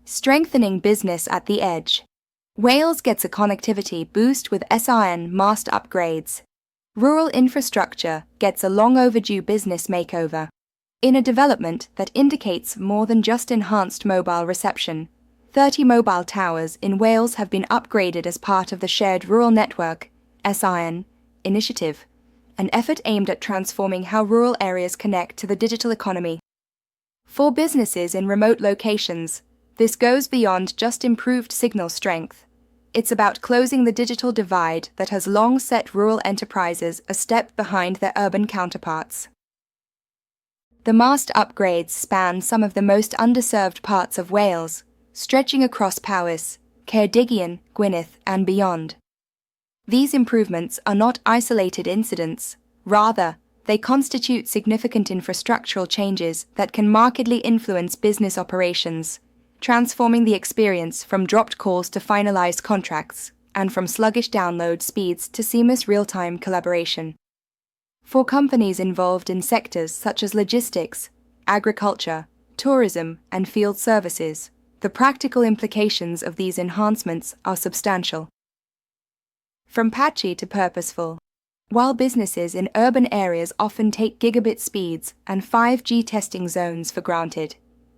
Strengthening business at the edge. Wales gets a connectivity boost with SRN mast upgrades. Rural infrastructure gets a long overdue business makeover. In a development that indicates more than just enhanced mobile reception, 30 mobile towers in Wales have been upgraded as part of the Shared Rural Network (SRN) initiative, an effort aimed at transforming how rural areas connect to the digital economy. For businesses in remote locations, this goes beyond just improved signal strength. It's about closing the digital divide that has long set rural enterprises a step behind their urban counterparts. The mast upgrades span some of the most underserved parts of Wales, stretching across Powys, Caerdigion, Gwynedd, and beyond. These improvements are not isolated incidents. Rather, they constitute significant infrastructural changes that can markedly influence business operations, transforming the experience from dropped calls to finalized contracts, and from sluggish download speeds to seamless real-time collaboration. For companies involved in sectors such as logistics, agriculture, tourism, and field services, the practical implications of these enhancements are substantial. From patchy to purposeful. While businesses in urban areas often take gigabit speeds and 5G testing zones for granted,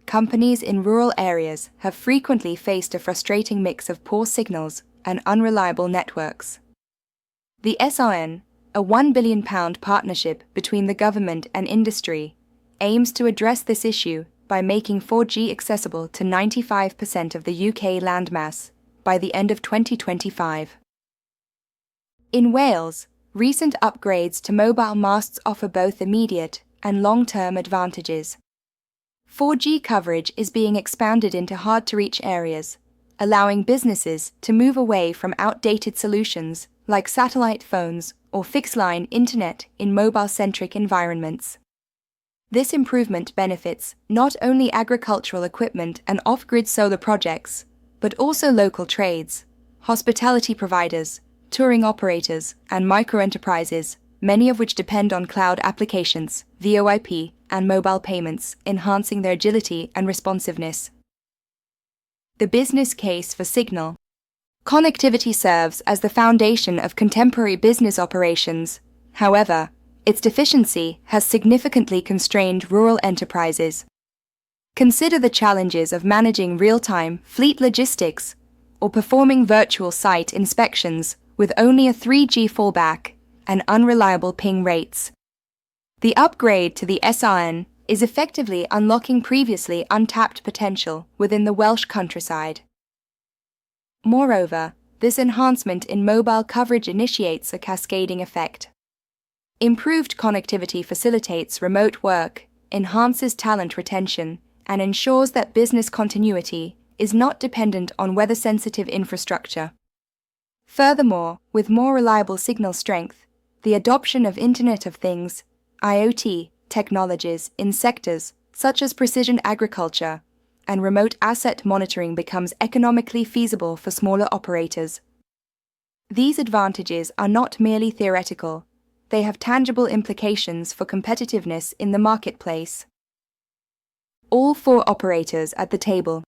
companies in rural areas have frequently faced a frustrating mix of poor signals and unreliable networks. The SRN, a £1 billion partnership between the government and industry, aims to address this issue by making 4G accessible to 95% of the UK landmass by the end of 2025. In Wales, recent upgrades to mobile masts offer both immediate and long-term advantages. 4G coverage is being expanded into hard-to-reach areas, allowing businesses to move away from outdated solutions like satellite phones or fixed-line internet in mobile-centric environments. This improvement benefits not only agricultural equipment and off-grid solar projects, but also local trades, hospitality providers, touring operators, and micro-enterprises, many of which depend on cloud applications, VoIP, and mobile payments, enhancing their agility and responsiveness. The business case for Signal. Connectivity serves as the foundation of contemporary business operations. However, its deficiency has significantly constrained rural enterprises. Consider the challenges of managing real-time fleet logistics or performing virtual site inspections with only a 3G fallback and unreliable ping rates. The upgrade to the SRN is effectively unlocking previously untapped potential within the Welsh countryside. Moreover, this enhancement in mobile coverage initiates a cascading effect. Improved connectivity facilitates remote work, enhances talent retention, and ensures that business continuity is not dependent on weather-sensitive infrastructure. Furthermore, with more reliable signal strength, the adoption of Internet of Things (IoT) technologies in sectors such as precision agriculture and remote asset monitoring becomes economically feasible for smaller operators. These advantages are not merely theoretical, they have tangible implications for competitiveness in the marketplace. All four operators at the table.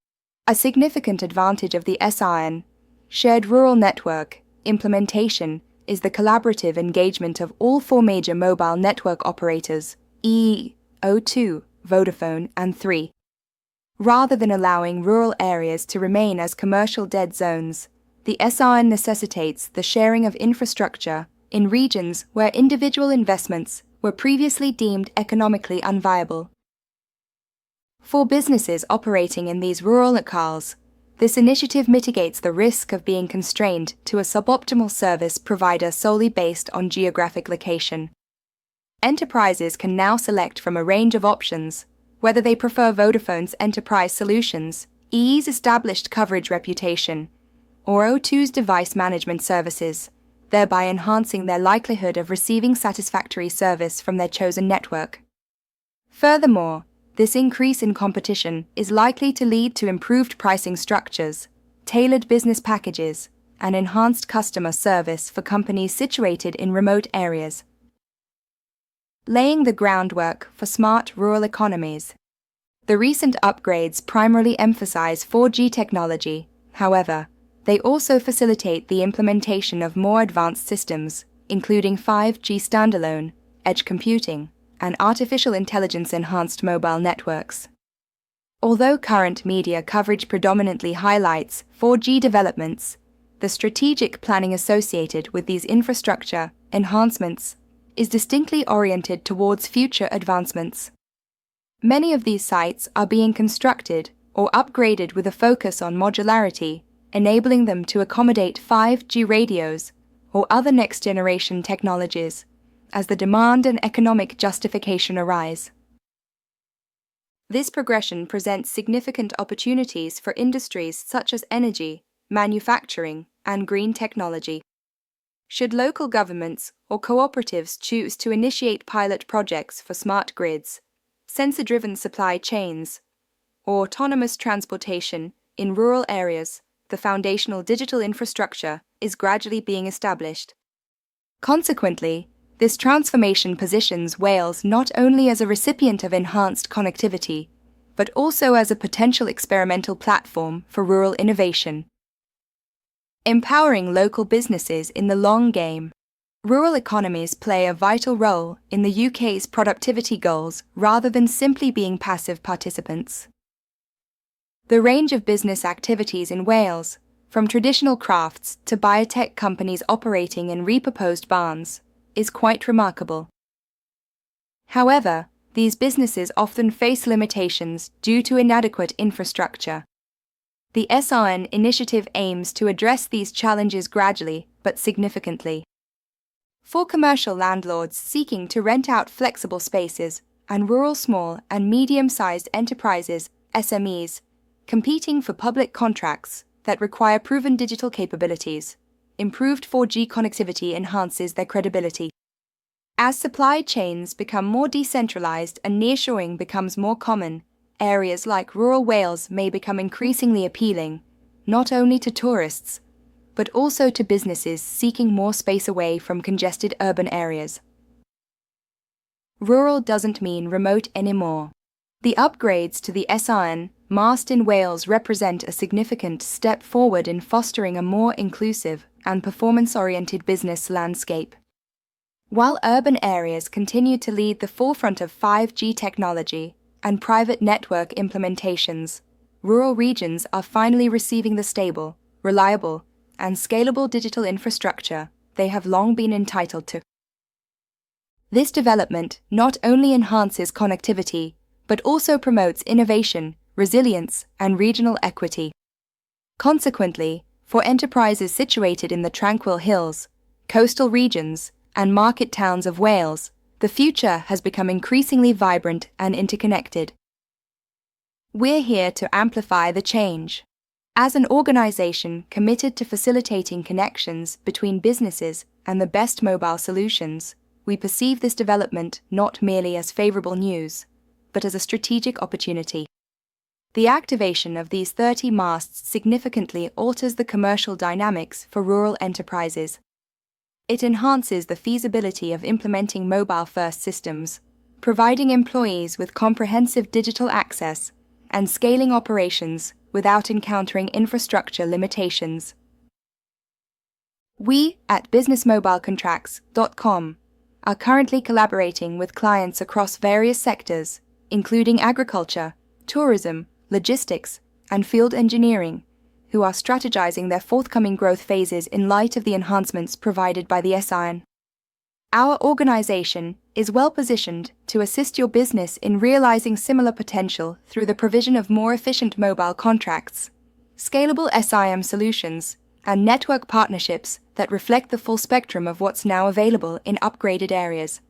A significant advantage of the SRN Shared Rural Network implementation is the collaborative engagement of all four major mobile network operators, e.e., O2, Vodafone, and Three. Rather than allowing rural areas to remain as commercial dead zones, the SRN necessitates the sharing of infrastructure in regions where individual investments were previously deemed economically unviable. For businesses operating in these rural locales, this initiative mitigates the risk of being constrained to a suboptimal service provider solely based on geographic location. Enterprises can now select from a range of options, whether they prefer Vodafone's enterprise solutions, EE's established coverage reputation, or O2's device management services, thereby enhancing their likelihood of receiving satisfactory service from their chosen network. Furthermore, this increase in competition is likely to lead to improved pricing structures, tailored business packages, and enhanced customer service for companies situated in remote areas. Laying the groundwork for smart rural economies. The recent upgrades primarily emphasize 4G technology. However, they also facilitate the implementation of more advanced systems, including 5G standalone, edge computing, and artificial intelligence-enhanced mobile networks. Although current media coverage predominantly highlights 4G developments, the strategic planning associated with these infrastructure enhancements is distinctly oriented towards future advancements. Many of these sites are being constructed or upgraded with a focus on modularity, enabling them to accommodate 5G radios or other next-generation technologies as the demand and economic justification arise. This progression presents significant opportunities for industries such as energy, manufacturing, and green technology. Should local governments or cooperatives choose to initiate pilot projects for smart grids, sensor-driven supply chains, or autonomous transportation in rural areas, the foundational digital infrastructure is gradually being established. Consequently, this transformation positions Wales not only as a recipient of enhanced connectivity, but also as a potential experimental platform for rural innovation. Empowering local businesses in the long game. Rural economies play a vital role in the UK's productivity goals rather than simply being passive participants. The range of business activities in Wales, from traditional crafts to biotech companies operating in repurposed barns, is quite remarkable. However, these businesses often face limitations due to inadequate infrastructure. The SRN initiative aims to address these challenges gradually but significantly. For commercial landlords seeking to rent out flexible spaces and rural small and medium-sized enterprises, SMEs, competing for public contracts that require proven digital capabilities, improved 4G connectivity enhances their credibility. As supply chains become more decentralized and nearshoring becomes more common, areas like rural Wales may become increasingly appealing, not only to tourists, but also to businesses seeking more space away from congested urban areas. Rural doesn't mean remote anymore. The upgrades to the SRN Mast in Wales represent a significant step forward in fostering a more inclusive and performance-oriented business landscape. While urban areas continue to lead the forefront of 5G technology and private network implementations, rural regions are finally receiving the stable, reliable, and scalable digital infrastructure they have long been entitled to. This development not only enhances connectivity, but also promotes innovation, resilience, and regional equity. Consequently, for enterprises situated in the tranquil hills, coastal regions, and market towns of Wales, the future has become increasingly vibrant and interconnected. We're here to amplify the change. As an organization committed to facilitating connections between businesses and the best mobile solutions, we perceive this development not merely as favorable news, but as a strategic opportunity. The activation of these 30 masts significantly alters the commercial dynamics for rural enterprises. It enhances the feasibility of implementing mobile-first systems, providing employees with comprehensive digital access and scaling operations without encountering infrastructure limitations. We at businessmobilecontracts.com are currently collaborating with clients across various sectors, including agriculture, tourism, logistics, and field engineering, who are strategizing their forthcoming growth phases in light of the enhancements provided by the SRN. Our organization is well positioned to assist your business in realizing similar potential through the provision of more efficient mobile contracts, scalable SIM solutions, and network partnerships that reflect the full spectrum of what's now available in upgraded areas.